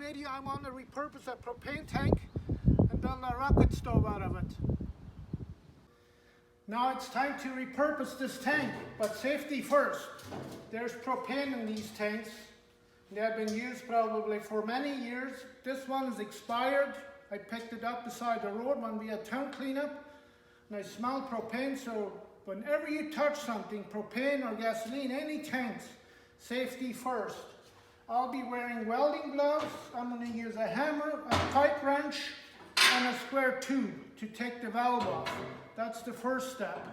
video, I want to repurpose a propane tank and build a rocket stove out of it. Now it's time to repurpose this tank, but safety first. There's propane in these tanks. They have been used probably for many years. This one is expired. I picked it up beside the road when we had town cleanup, and I smell propane. So whenever you touch something, propane or gasoline, any tanks, safety first. I'll be wearing welding gloves. I'm going to use a hammer, a pipe wrench, and a square tube to take the valve off. That's the first step.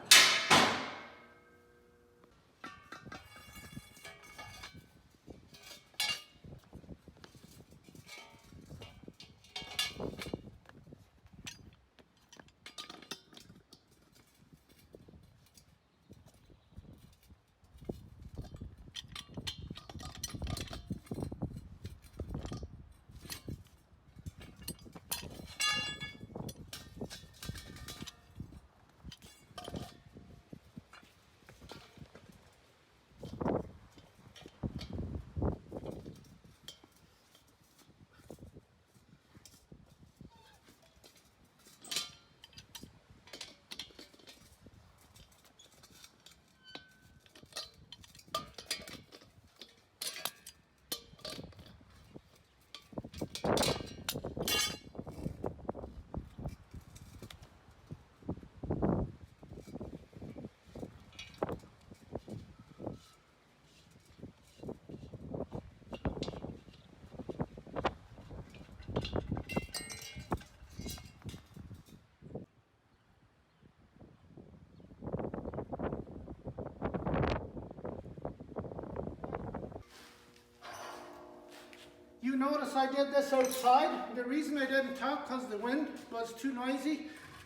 You notice I did this outside. The reason I didn't talk because the wind was too noisy.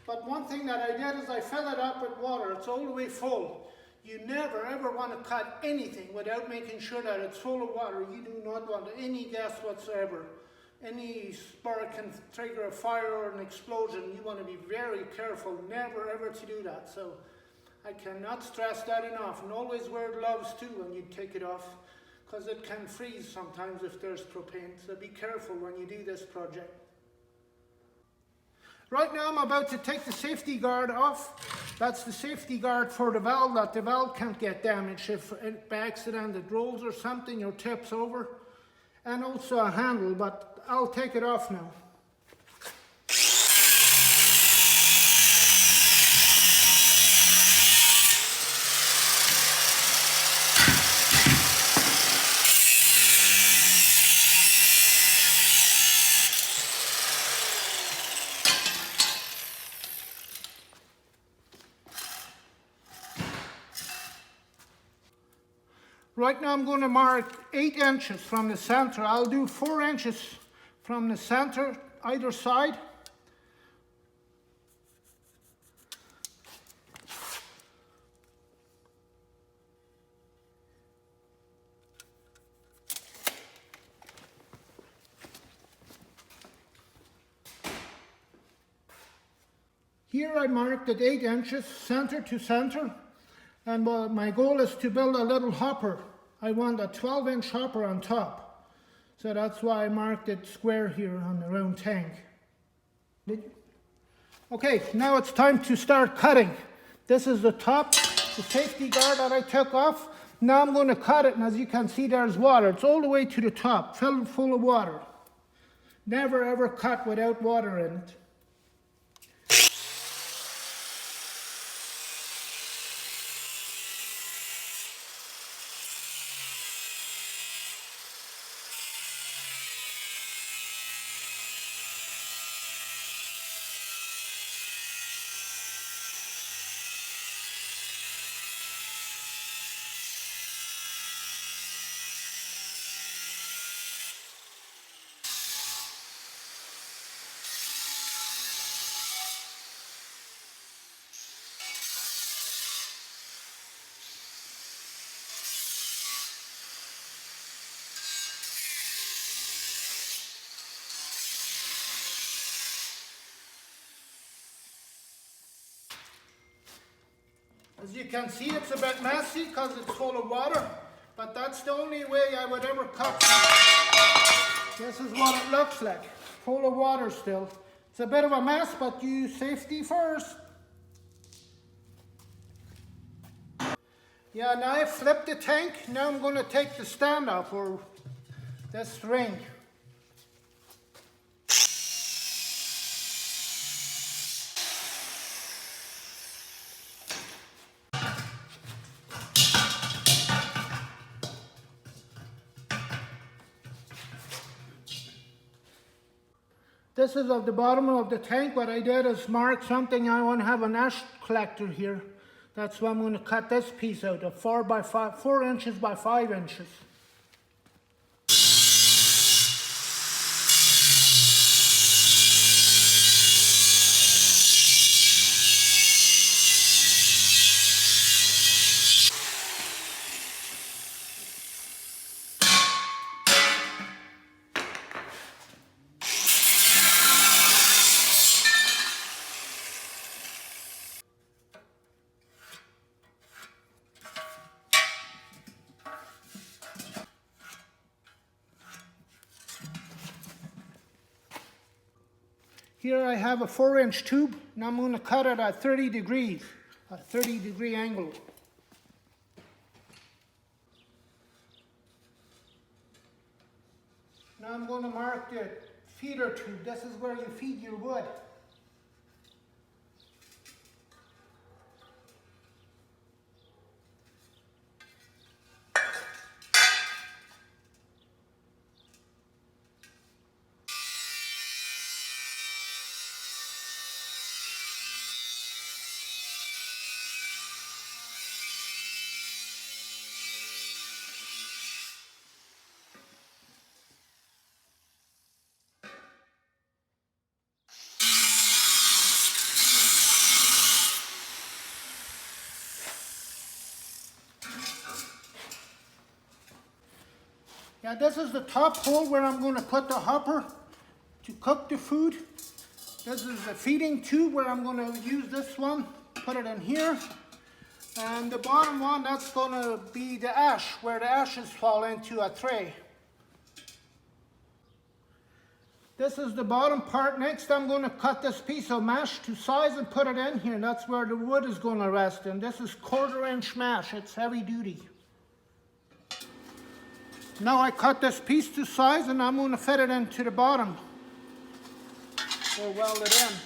But one thing that I did is I fill it up with water. It's all the way full. You never ever want to cut anything without making sure that it's full of water. You do not want any gas whatsoever. Any spark can trigger a fire or an explosion. You want to be very careful never ever to do that. So I cannot stress that enough. And always wear gloves too when you take it off, because it can freeze sometimes if there's propane, so be careful when you do this project. Right now I'm about to take the safety guard off. That's the safety guard for the valve, that the valve can't get damaged if by accident it rolls or something or tips over. And also a handle, but I'll take it off now. Right now I'm going to mark 8 inches from the center. I'll do 4 inches from the center either side. Here I marked at 8 inches, center to center. And my goal is to build a little hopper. I want a 12-inch hopper on top. So that's why I marked it square here on the round tank. Okay, now it's time to start cutting. This is the top, the safety guard that I took off. Now I'm going to cut it, and as you can see there's water. It's all the way to the top, filled full of water. Never ever cut without water in it. As you can see, it's a bit messy because it's full of water, but that's the only way I would ever cut This is what it looks like, full of water still. It's a bit of a mess, but use safety first. Yeah, now I flipped the tank. Now I'm going to take the stand off, or this ring. This is at the bottom of the tank. What I did is mark something. I want to have an ash collector here. That's why I'm going to cut this piece out of 4 inches by 5 inches. Here I have a 4-inch tube, and I'm going to cut it at 30 degrees, a 30-degree angle. Now I'm going to mark the feeder tube. This is where you feed your wood. Yeah, this is the top hole where I'm going to put the hopper to cook the food. This is the feeding tube where I'm going to use this one, put it in here. And the bottom one, that's going to be the ash, where the ashes fall into a tray. This is the bottom part. Next, I'm going to cut this piece of mesh to size and put it in here. That's where the wood is going to rest. And this is 1/4-inch mesh. It's heavy duty. Now I cut this piece to size, and I'm going to fit it into the bottom, or weld it in.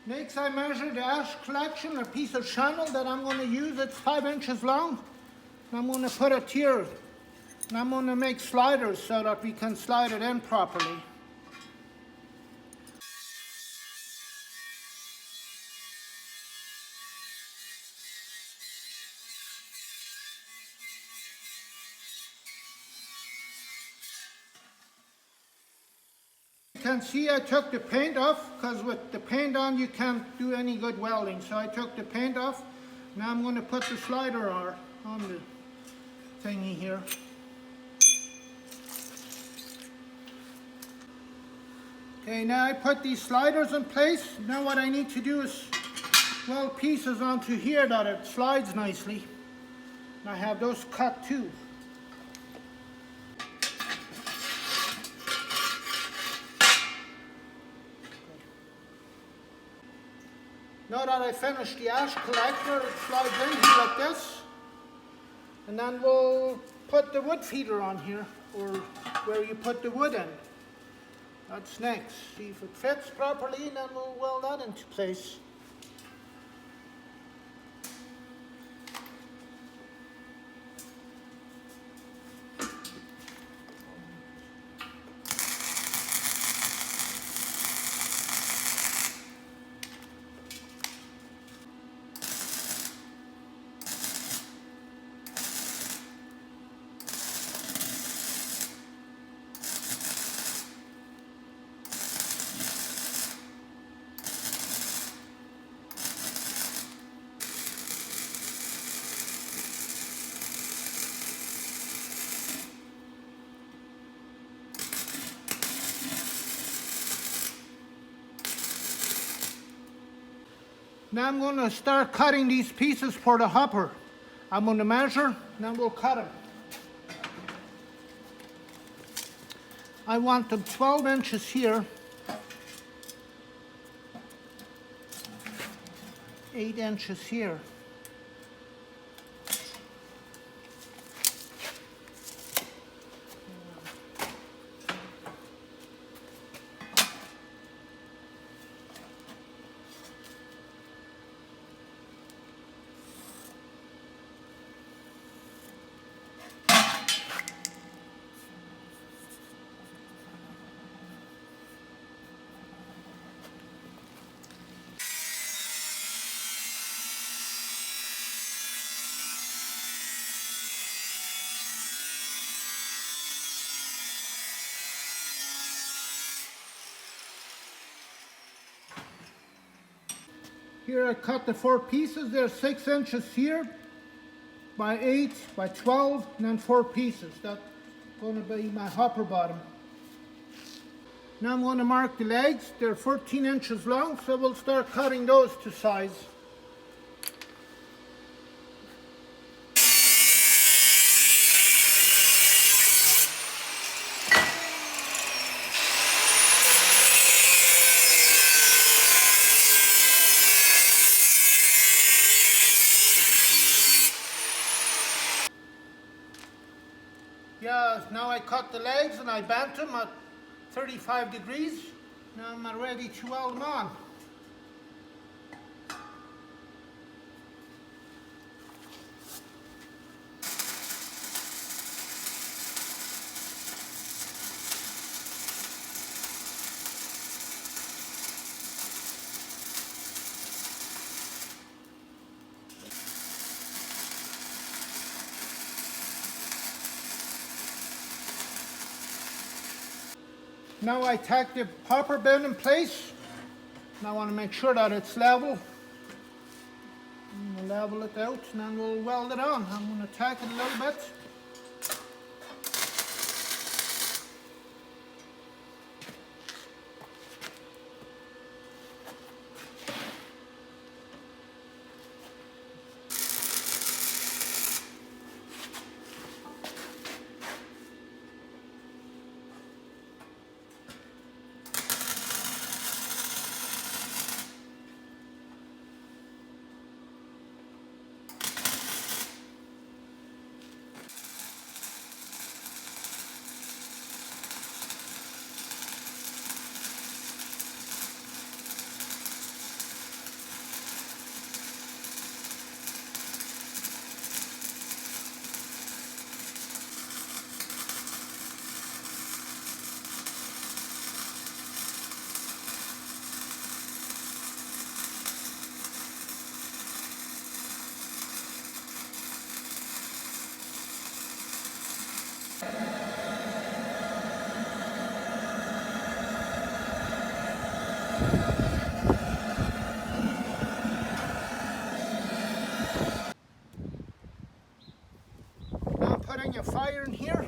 Next, I measure the ash collection, a piece of channel that I'm going to use. It's 5 inches long. And I'm going to put it here. And I'm going to make sliders so that we can slide it in properly. You can see I took the paint off, because with the paint on you can't do any good welding. So I took the paint off. Now I'm going to put the slider on the thingy here. Okay, now I put these sliders in place. Now what I need to do is weld pieces onto here that it slides nicely. And I have those cut too. Now that I finished the ash collector, it slides in here like this. And then we'll put the wood feeder on here, or where you put the wood in. That's next. See if it fits properly, and then we'll weld that into place. Now I'm going to start cutting these pieces for the hopper. I'm going to measure, and then we'll cut them. I want them 12 inches here, 8 inches here. Here I cut the 4 pieces. They're 6 inches here by 8 by 12, and then 4 pieces. That's going to be my hopper bottom. Now I'm going to mark the legs. They're 14 inches long, so we'll start cutting those to size. Yeah, now I cut the legs and I bent them at 35 degrees. Now I'm ready to weld them on. Now I tack the hopper bin in place. Now I want to make sure that it's level. We'll level it out and then we'll weld it on. I'm going to tack it a little bit. Now putting your fire in here.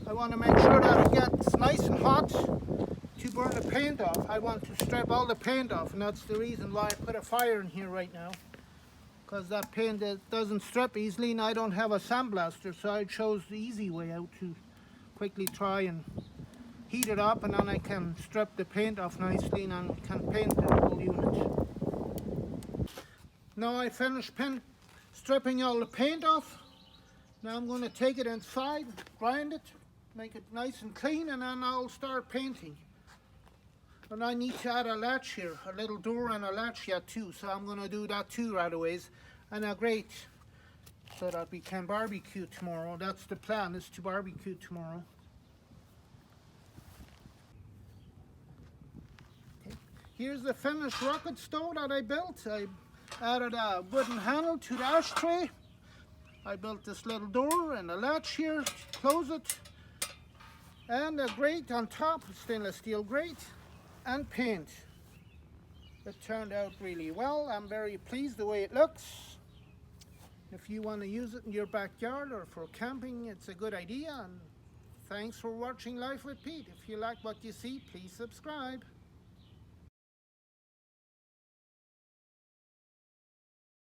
I want to make sure that it gets nice and hot to burn the paint off. I want to strip all the paint off, and that's the reason why I put a fire in here right now. Because that paint doesn't strip easily, and I don't have a sandblaster, so I chose the easy way out to quickly try and heat it up, and then I can strip the paint off nicely and then can paint the whole unit. Now I finished stripping all the paint off. Now I'm going to take it inside, grind it, make it nice and clean, and then I'll start painting. And I need to add a latch here, a little door and a latch yet too, so I'm going to do that too right away. And a grate so that we can barbecue tomorrow. That's the plan, is to barbecue tomorrow. Okay. Here's the finished rocket stove that I built. I added a wooden handle to the ashtray. I built this little door and a latch here to close it. And a grate on top, stainless steel grate, and paint. It turned out really well. I'm very pleased the way it looks. If you want to use it in your backyard or for camping, it's a good idea. And thanks for watching Life with Pete. If you like what you see, please subscribe.